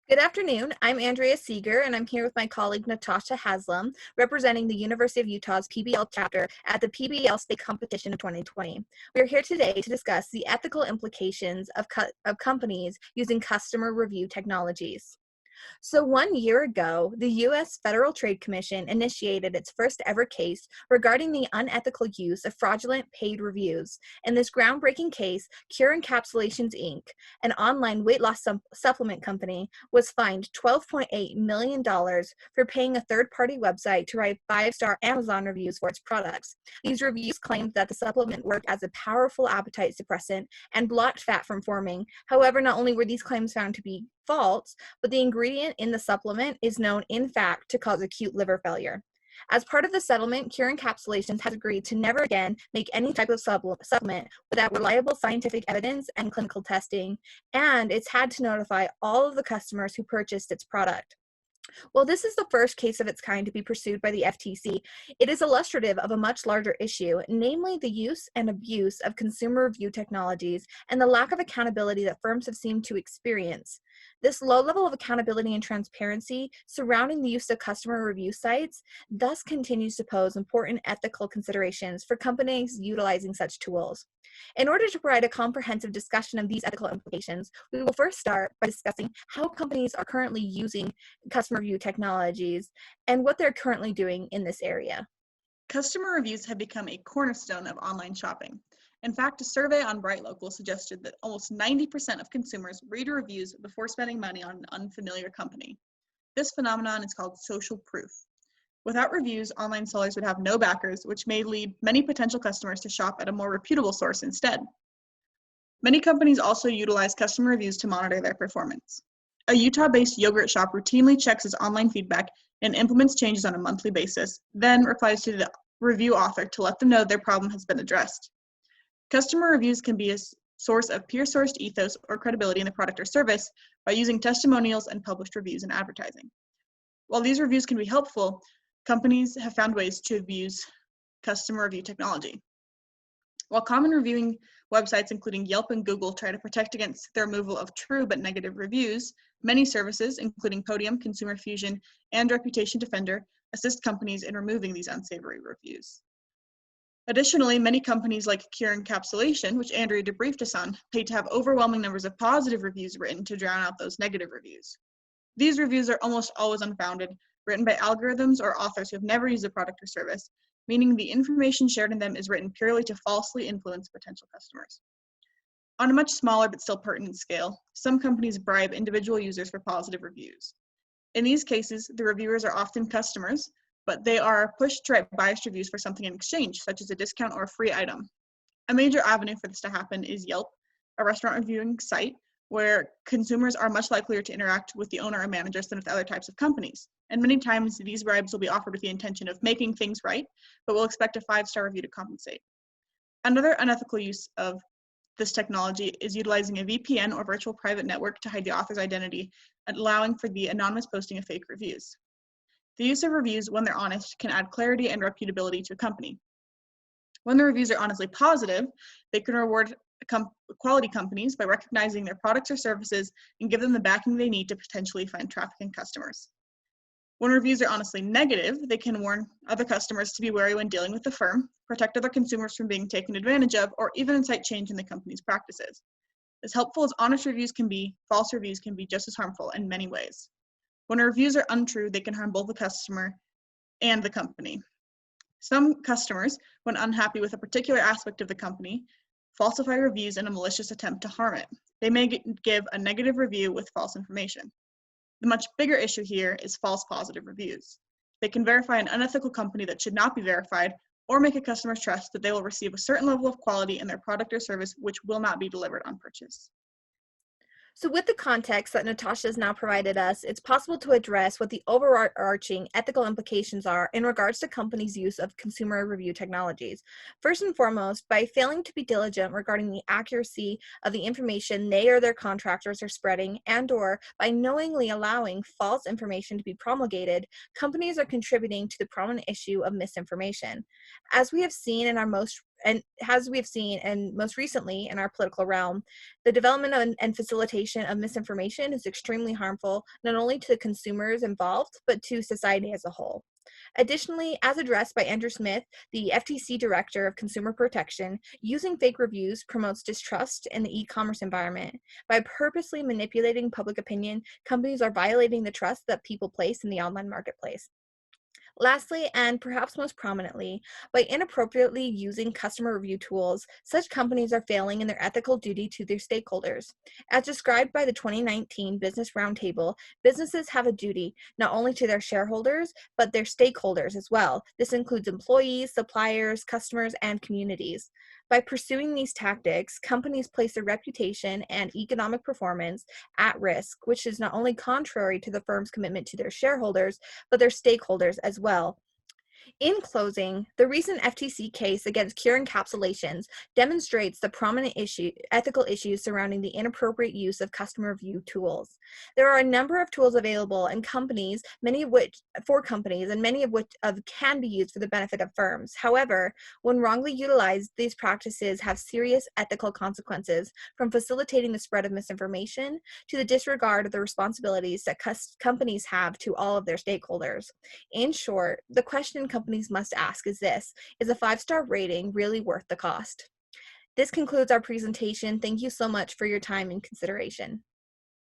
Good afternoon. I'm Andrea Seager, and I'm here with my colleague Natasha Haslam, representing the University of Utah's PBL chapter at the PBL State Competition of 2020. We are here today to discuss the ethical implications of companies using customer review technologies. So 1 year ago, the U.S. Federal Trade Commission initiated its first ever case regarding the unethical use of fraudulent paid reviews. In this groundbreaking case, Cure Encapsulations, Inc., an online weight loss supplement company, was fined $12.8 million for paying a third-party website to write 5-star Amazon reviews for its products. These reviews claimed that the supplement worked as a powerful appetite suppressant and blocked fat from forming. However, not only were these claims found to be false, but the ingredient in the supplement is known, in fact, to cause acute liver failure. As part of the settlement, Cure Encapsulations has agreed to never again make any type of supplement without reliable scientific evidence and clinical testing, and it's had to notify all of the customers who purchased its product. While this is the first case of its kind to be pursued by the FTC, it is illustrative of a much larger issue, namely the use and abuse of consumer review technologies and the lack of accountability that firms have seemed to experience. This low level of accountability and transparency surrounding the use of customer review sites thus continues to pose important ethical considerations for companies utilizing such tools. In order to provide a comprehensive discussion of these ethical implications, we will first start by discussing how companies are currently using customer review technologies and what they're currently doing in this area. Customer reviews have become a cornerstone of online shopping. In fact, a survey on Bright Local suggested that almost 90% of consumers read reviews before spending money on an unfamiliar company. This phenomenon is called social proof. Without reviews, online sellers would have no backers, which may lead many potential customers to shop at a more reputable source instead. Many companies also utilize customer reviews to monitor their performance. A Utah-based yogurt shop routinely checks its online feedback and implements changes on a monthly basis, then replies to the review author to let them know their problem has been addressed. Customer reviews can be a source of peer-sourced ethos or credibility in the product or service by using testimonials and published reviews in advertising. While these reviews can be helpful, companies have found ways to abuse customer review technology. While common reviewing websites, including Yelp and Google, try to protect against the removal of true but negative reviews, many services, including Podium, Consumer Fusion, and Reputation Defender, assist companies in removing these unsavory reviews. Additionally, many companies like Cure Encapsulation, which Andrea debriefed us on, pay to have overwhelming numbers of positive reviews written to drown out those negative reviews. These reviews are almost always unfounded, written by algorithms or authors who have never used a product or service, meaning the information shared in them is written purely to falsely influence potential customers. On a much smaller but still pertinent scale, some companies bribe individual users for positive reviews. In these cases, the reviewers are often customers, but they are pushed to write biased reviews for something in exchange, such as a discount or a free item. A major avenue for this to happen is Yelp, a restaurant reviewing site where consumers are much likelier to interact with the owner or managers than with other types of companies. And many times these bribes will be offered with the intention of making things right, but will expect a 5-star review to compensate. Another unethical use of this technology is utilizing a VPN or virtual private network to hide the author's identity, allowing for the anonymous posting of fake reviews. The use of reviews, when they're honest, can add clarity and reputability to a company. When the reviews are honestly positive, they can reward quality companies by recognizing their products or services and give them the backing they need to potentially find trafficking customers. When reviews are honestly negative, they can warn other customers to be wary when dealing with the firm, protect other consumers from being taken advantage of, or even incite change in the company's practices. As helpful as honest reviews can be, false reviews can be just as harmful in many ways. When reviews are untrue, they can harm both the customer and the company. Some customers, when unhappy with a particular aspect of the company, falsify reviews in a malicious attempt to harm it. They may give a negative review with false information. The much bigger issue here is false positive reviews. They can verify an unethical company that should not be verified, or make a customer trust that they will receive a certain level of quality in their product or service which will not be delivered on purchase. So with the context that Natasha has now provided us, it's possible to address what the overarching ethical implications are in regards to companies' use of consumer review technologies. First and foremost, by failing to be diligent regarding the accuracy of the information they or their contractors are spreading, and/or by knowingly allowing false information to be promulgated, companies are contributing to the prominent issue of misinformation. As we have seen in our most and as we've seen, and most recently in our political realm, the development and facilitation of misinformation is extremely harmful, not only to the consumers involved, but to society as a whole. Additionally, as addressed by Andrew Smith, the FTC Director of Consumer Protection, using fake reviews promotes distrust in the e-commerce environment. By purposely manipulating public opinion, companies are violating the trust that people place in the online marketplace. Lastly, and perhaps most prominently, by inappropriately using customer review tools, such companies are failing in their ethical duty to their stakeholders. As described by the 2019 Business Roundtable, businesses have a duty not only to their shareholders, but their stakeholders as well. This includes employees, suppliers, customers, and communities. By pursuing these tactics, companies place their reputation and economic performance at risk, which is not only contrary to the firm's commitment to their shareholders, but their stakeholders as well. In closing, the recent FTC case against Cure Encapsulations demonstrates the prominent ethical issues surrounding the inappropriate use of customer review tools. There are a number of tools available and companies, many of which can be used for the benefit of firms. However, when wrongly utilized, these practices have serious ethical consequences, from facilitating the spread of misinformation to the disregard of the responsibilities that companies have to all of their stakeholders. In short, the question companies must ask is this: is a 5-star rating really worth the cost? This concludes our presentation. Thank you so much for your time and consideration.